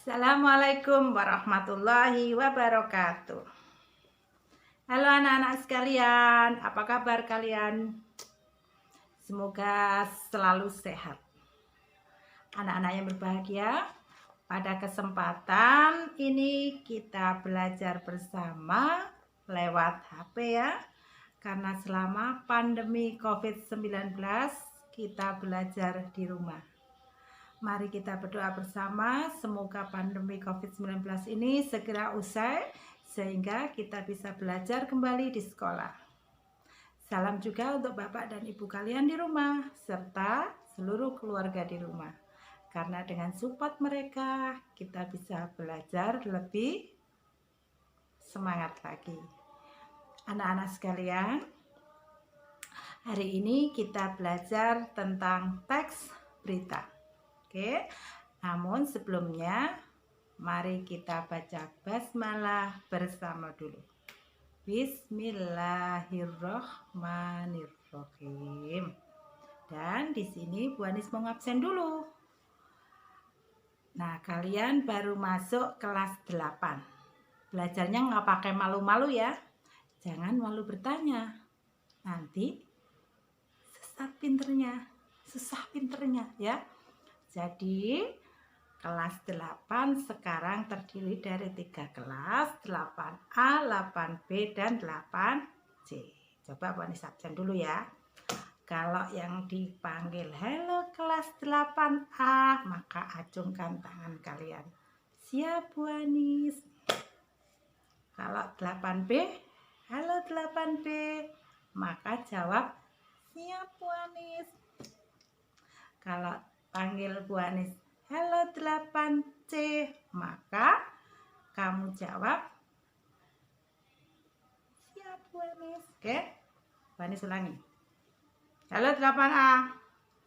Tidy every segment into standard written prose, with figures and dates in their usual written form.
Assalamualaikum warahmatullahi wabarakatuh. Halo anak-anak sekalian, apa kabar kalian? Semoga selalu sehat. Anak-anak yang berbahagia, pada kesempatan ini kita belajar bersama lewat HP ya. Karena selama pandemi COVID-19 kita belajar di rumah. Mari kita berdoa bersama, semoga pandemi COVID-19 ini segera usai sehingga kita bisa belajar kembali di sekolah. Salam juga untuk Bapak dan Ibu kalian di rumah serta seluruh keluarga di rumah. Karena dengan support mereka kita bisa belajar lebih semangat lagi. Anak-anak sekalian, hari ini kita belajar tentang teks berita. Oke, namun sebelumnya mari kita baca basmalah bersama dulu. Bismillahirrohmanirrohim. Dan di sini Bu Anis mau ngabsen dulu. Nah, kalian baru masuk kelas 8. Belajarnya nggak pakai malu-malu ya. Jangan malu bertanya. Nanti susah pinternya ya. Jadi kelas 8 sekarang terdiri dari 3 kelas, 8A, 8B, dan 8C. Coba Bu Anis absen dulu ya. Kalau yang dipanggil halo kelas 8A, maka acungkan tangan kalian. Siap Bu Anis. Kalau 8B, halo 8B, maka jawab siap Bu Anis. Kalau panggil Bu Anis, halo 8C, maka kamu jawab siap Bu Anis. Oke, Bu Anis ulangi. Halo 8A,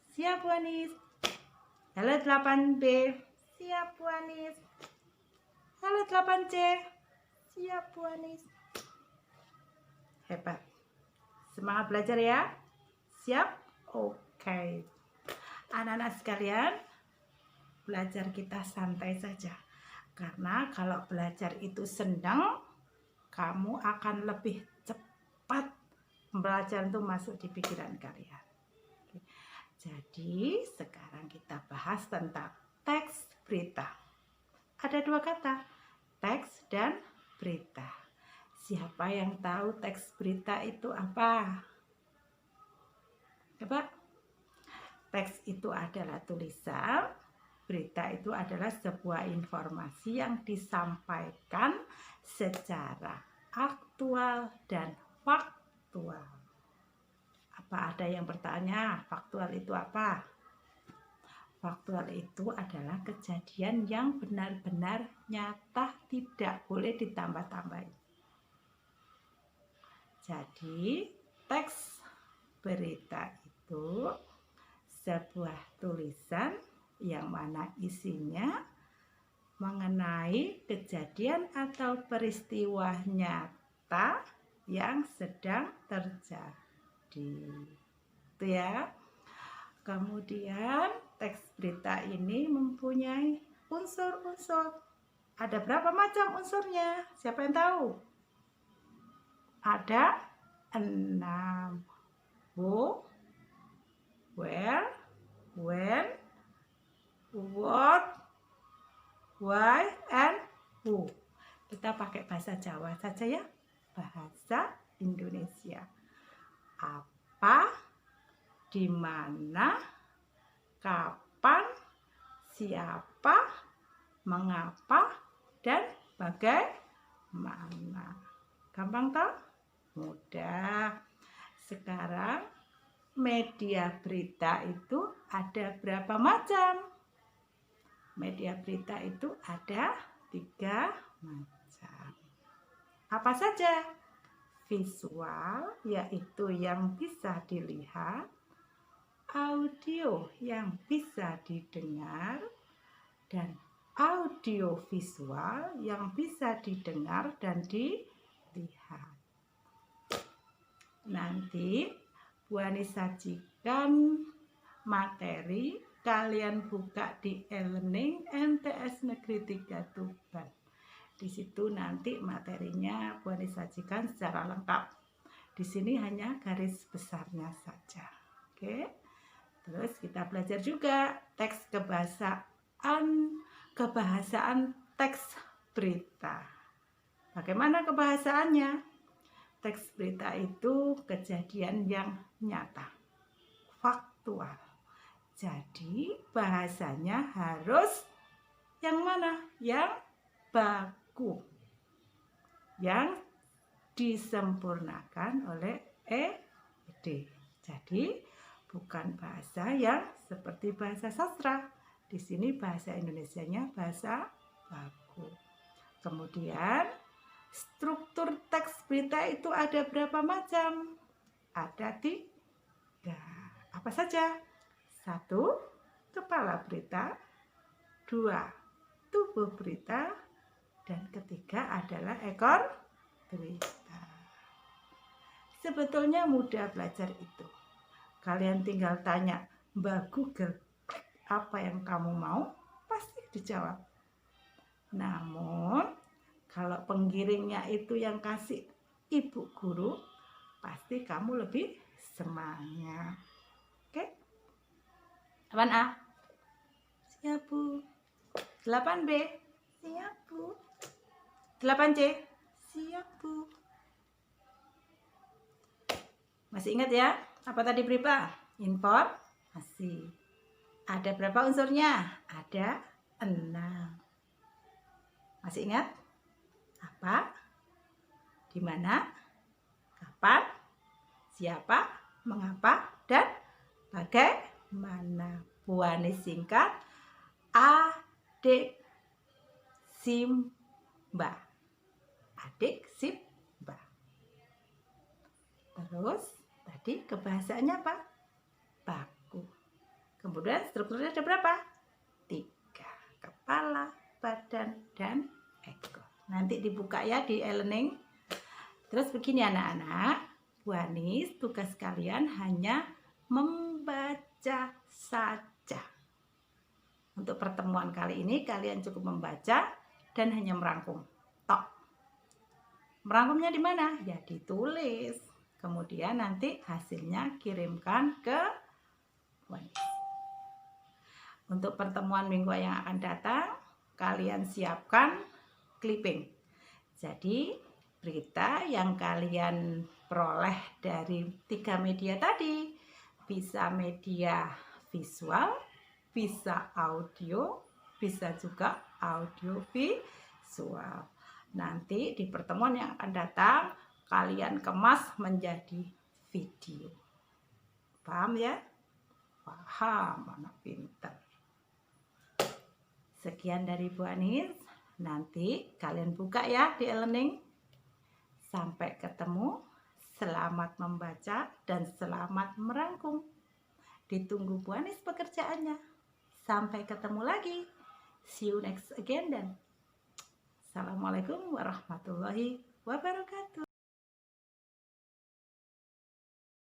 siap Bu Anis. Halo 8B, siap Bu Anis. Halo 8C, siap Bu Anis. Hebat. Semangat belajar ya. Siap? Oke. Anak-anak sekalian, belajar kita santai saja. Karena kalau belajar itu senang, kamu akan lebih cepat belajar itu masuk di pikiran kalian. Oke. Jadi sekarang kita bahas tentang teks berita. Ada 2 kata, teks dan berita. Siapa yang tahu teks berita itu apa? Coba. Teks itu adalah tulisan, berita itu adalah sebuah informasi yang disampaikan secara aktual dan faktual. Apa ada yang bertanya, faktual itu apa? Faktual itu adalah kejadian yang benar-benar nyata, tidak boleh ditambah-tambahin. Jadi, teks berita itu sebuah tulisan yang mana isinya mengenai kejadian atau peristiwa nyata yang sedang terjadi. Itu ya. Kemudian teks berita ini mempunyai unsur-unsur. Ada berapa macam unsurnya? Siapa yang tahu? Ada 6. Who, where, when, what, why, and who. Kita pakai bahasa Jawa saja ya. Bahasa Indonesia. Apa, di mana, kapan, siapa, mengapa, dan bagaimana. Gampang toh? Mudah. Sekarang media berita itu ada berapa macam? Media berita itu ada 3 macam. Apa saja? Visual, yaitu yang bisa dilihat, audio yang bisa didengar, dan audiovisual yang bisa didengar dan dilihat. Nanti Bu Anis sajikan materi kalian buka di e-learning MTS Negeri 3 Tuban. Di situ nanti materinya Bu Ani sajikan secara lengkap. Di sini hanya garis besarnya saja. Oke. Terus kita belajar juga teks kebahasaan teks berita. Bagaimana kebahasaannya? Teks berita itu kejadian yang nyata, faktual. Jadi bahasanya harus yang mana? Yang baku, yang disempurnakan oleh ED. Jadi bukan bahasa yang seperti bahasa sastra. Di sini bahasa Indonesianya bahasa baku. Kemudian struktur teks berita itu ada berapa macam? Ada 3. Apa saja? 1. Kepala berita. 2. Tubuh berita. Dan ketiga adalah ekor berita. Sebetulnya mudah belajar itu. Kalian tinggal tanya, Mbak Google, apa yang kamu mau? Pasti dijawab. Namun kalau penggiringnya itu yang kasih ibu guru, pasti kamu lebih semangat. Oke? 8A. Siap, Bu. 8B. Siap, Bu. 8C. Siap, Bu. Masih ingat ya? Apa tadi berapa? Informasi. Ada berapa unsurnya? Ada 6. Masih ingat? Apa, di mana, kapan, siapa, mengapa, dan bagaimana. Bu Ani singkat adik Simba. Adik Simba. Terus tadi kebahasaannya apa? Baku. Kemudian strukturnya ada berapa? 3. Kepala, badan, dan ekor. Nanti dibuka ya di e-learning. Terus begini anak-anak, Bu Ani tugas kalian hanya membaca saja. Untuk pertemuan kali ini kalian cukup membaca dan hanya merangkum. Tok. Merangkumnya di mana? Ya ditulis. Kemudian nanti hasilnya kirimkan ke Bu Ani. Untuk pertemuan minggu yang akan datang, kalian siapkan clipping. Jadi berita yang kalian peroleh dari 3 media tadi, bisa media visual, bisa audio, bisa juga audio visual. Nanti di pertemuan yang akan datang kalian kemas menjadi video. Paham ya? Paham, anak pintar. Sekian dari Bu Anis. Nanti kalian buka ya di e-learning. Sampai ketemu. Selamat membaca dan selamat merangkum. Ditunggu Bu Anis pekerjaannya. Sampai ketemu lagi. See you next again dan Assalamualaikum warahmatullahi wabarakatuh.